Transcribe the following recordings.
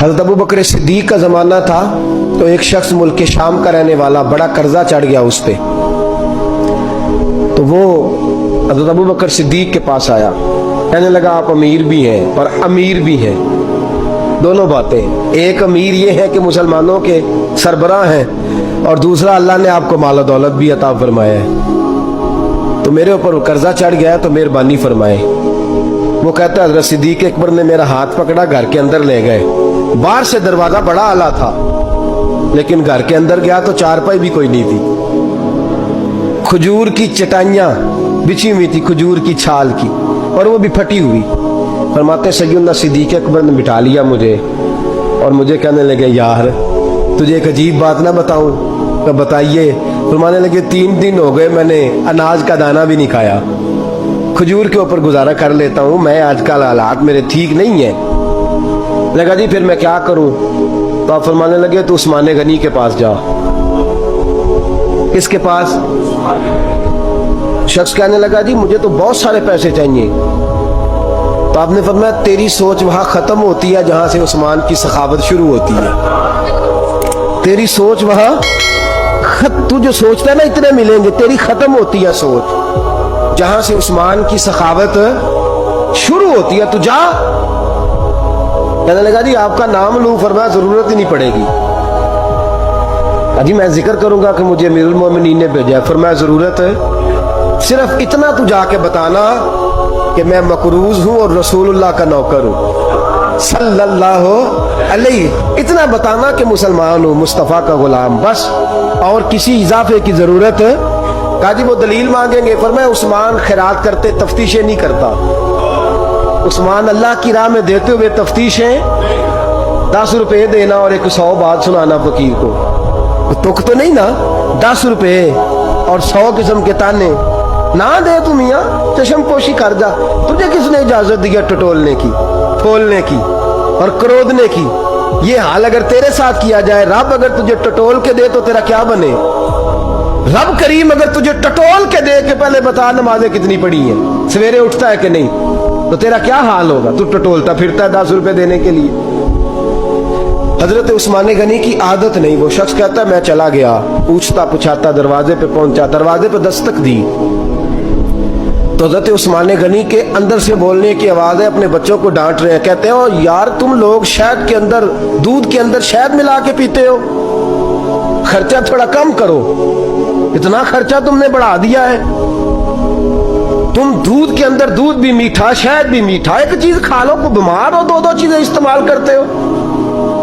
हज़रत अबू बकर सिद्दीक का ज़माना था तो एक शख्स मुल्क के शाम का रहने वाला, बड़ा कर्जा चढ़ गया उस पे, तो वो हज़रत अबू बकर सिद्दीक के पास आया, कहने लगा आप अमीर भी हैं और अमीर भी हैं, दोनों बातें। एक अमीर ये है कि मुसलमानों के सरबराह हैं, और दूसरा अल्लाह ने आपको माल दौलत भी अता फरमाया है, तो मेरे ऊपर कर्जा चढ़ गया तो मेहरबानी फरमाए। वो कहता है हज़रत सिद्दीक अकबर ने मेरा हाथ पकड़ा, घर के अंदर ले गए। बाहर से दरवाजा बड़ा आला था, लेकिन घर के अंदर गया तो चारपाई भी कोई नहीं थी, खजूर की चटाइयाँ बिछी हुई थी, खजूर की छाल की, और वो भी फटी हुई। फरमाते सैयदना सिद्दीक अकबर ने बिठा लिया मुझे, और मुझे कहने लगे यार तुझे एक अजीब बात ना बताऊं? तो बताइए। फरमाने लगे 3 दिन हो गए मैंने अनाज का दाना भी नहीं खाया, खजूर के ऊपर गुजारा कर लेता हूं मैं, आजकल हालात मेरे ठीक नहीं है। लगा जी फिर मैं क्या करूं? तो आप फरमाने लगे तो उस्मान गनी के पास जा। किसके पास? शख्स कहने लगा जी मुझे तो बहुत सारे पैसे चाहिए। तो आपने फरमाया तेरी सोच वहां खत्म होती है जहां से उस्मान की सखावत शुरू होती है। तेरी सोच वहां तू जो सोचता है ना इतने मिलेंगे, तेरी खत्म होती है सोच जहां से उस्मान की सखावत शुरू होती है। तू जा। कहने लगा जी आपका नाम लूं? फरमाया जरूरत ही नहीं पड़ेगी। अजी मैं जिक्र करूंगा कि मुझे अमीरुल मोमिनीन ने भेजा। फरमाया जरूरत है, सिर्फ इतना तू जाके बताना कि मैं मकरूज हूं और रसूलुल्लाह का नौकर हूं सल्लल्लाहु अलैहि, इतना बताना कि मुसलमान हूं, मुस्तफ़ा का गुलाम, बस, और किसी इजाफे की जरूरत है। कहा जी वो दलील मांगेंगे। फरमाया उस्मान खैरात करते तफ्तीशें नहीं करता, उस्मान अल्लाह की राह में देते हुए तफ्तीशें 10 रुपए देना और 100 बात सुनाना फकीर को, तुक तो नहीं ना, 10 रुपए और 100 किस्म के ताने ना दे तू मियाँ, चश्म पोशी कर जा। तुझे किसने इजाजत दी है टटोलने की, खोलने की और क्रोधने की? ये हाल अगर तेरे साथ किया जाए, रब अगर तुझे टटोल के दे तो तेरा क्या बने? रब करीम अगर तुझे टटोल के दे के पहले बता नमाजें कितनी पड़ी हैं, सवेरे उठता है कि नहीं, तो तेरा क्या हाल होगा? तू टटोलता फिरता है 10 रुपए देने के लिए। हजरत उस्मान गनी की आदत नहीं। वो शख्स कहता मैं चला गया, पूछता पुछाता दरवाजे पे पहुंचा, दरवाजे पे दस्तक दी तो हजरत उस्मान गनी के अंदर से बोलने की आवाज है, अपने बच्चों को डांट रहे हैं। कहते हो यार तुम लोग शहद के अंदर, दूध के अंदर शहद मिला के पीते हो, खर्चा थोड़ा कम करो, इतना खर्चा तुमने बढ़ा दिया है। तुम दूध के अंदर दूध भी मीठा, शहद भी मीठा, एक चीज खा लो, को बीमार हो, 2-2 चीजें इस्तेमाल करते हो।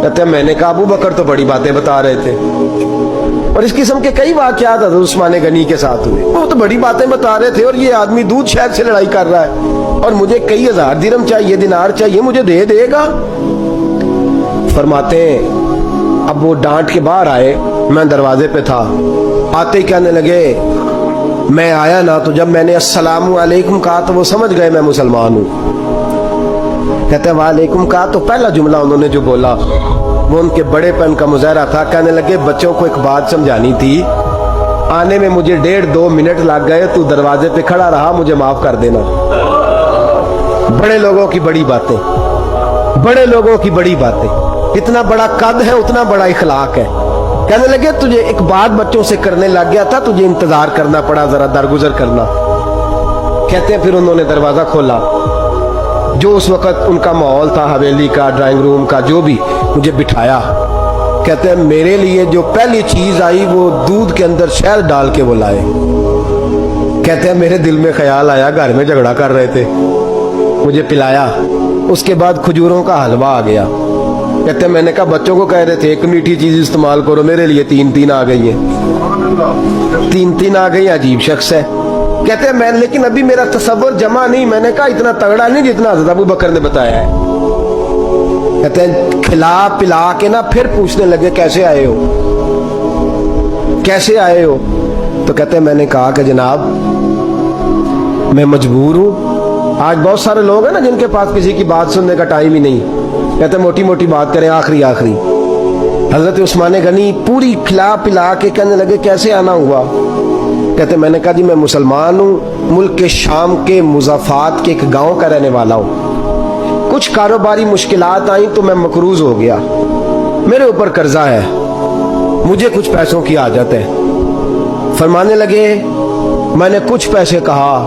कहते हैं मैंने कहा अबू बकर तो बड़ी बातें बता रहे थे, और इस किस्म के कई वाकयात हज़रत उस्मान गनी के साथ हुए। वो तो बड़ी बातें बता रहे थे और ये आदमी दूध शहद से लड़ाई कर रहा है, और मुझे कई हजार दिरहम चाहिए, दिनार चाहिए, मुझे दे देगा? फरमाते हैं अब वो डांट के बाहर आए, मैं दरवाजे पे था, आते ही कहने लगे मैं आया ना तो जब मैंने अस्सलामु अलैकुम कहा तो वो समझ गए मैं मुसलमान हूँ। कहते हैं वालेकुम कहा तो पहला जुमला उन्होंने जो बोला वो उनके बड़ेपन का मुजाहरा था। कहने लगे बच्चों को एक बात समझानी थी, आने में मुझे 1.5-2 मिनट लग गए, तू दरवाजे पे खड़ा रहा, मुझे माफ कर देना। बड़े लोगों की बड़ी बातें, बड़े लोगों की बड़ी बातें, इतना बड़ा कद है उतना बड़ा इखलाक है। कहने लगे तुझे एक बात बच्चों से करने लग गया था, तुझे इंतजार करना पड़ा, जरा दरगुजर करना। कहते हैं फिर उन्होंने दरवाजा खोला, जो उस वक्त उनका माहौल था हवेली का, ड्राइंग रूम का, जो भी, मुझे बिठाया। कहते हैं मेरे लिए जो पहली चीज आई वो दूध के अंदर शहद डाल के वो लाए। कहते हैं मेरे दिल में ख्याल आया घर में झगड़ा कर रहे थे, मुझे पिलाया, उसके बाद खजूरों का हलवा आ गया। कहते हैं मैंने कहा बच्चों को कह रहे थे एक मीठी चीज इस्तेमाल करो, मेरे लिए 3-3 आ गई है, 3-3 आ गई। अजीब शख्स है। कहते हैं मैं, लेकिन अभी मेरा तसव्वुर जमा नहीं। मैंने कहा इतना तगड़ा नहीं जितना हज़रत अबू बकर ने बताया है। कहते हैं खिला पिला के ना फिर पूछने लगे कैसे आए हो, कैसे आए हो? तो कहते हैं मैंने कहा कि जनाब मैं मजबूर हूं। आज बहुत सारे लोग हैं ना जिनके पास किसी की बात सुनने का टाइम ही नहीं। कहते हैं मोटी मोटी बात करें, आखिरी आखिरी। हजरत उस्मान गनी पूरी खिला पिला के कहने लगे कैसे आना हुआ? कहते मैंने कहा जी मैं मुसलमान हूँ, मुल्क के शाम के मुज़ाफ़ात के एक गांव का रहने वाला हूँ। کچھ کاروباری مشکلات آئیں تو میں مقروض ہو گیا، میرے اوپر قرضہ ہے، مجھے کچھ پیسوں کی حاجت ہے۔ فرمانے لگے میں نے کچھ پیسے کہا،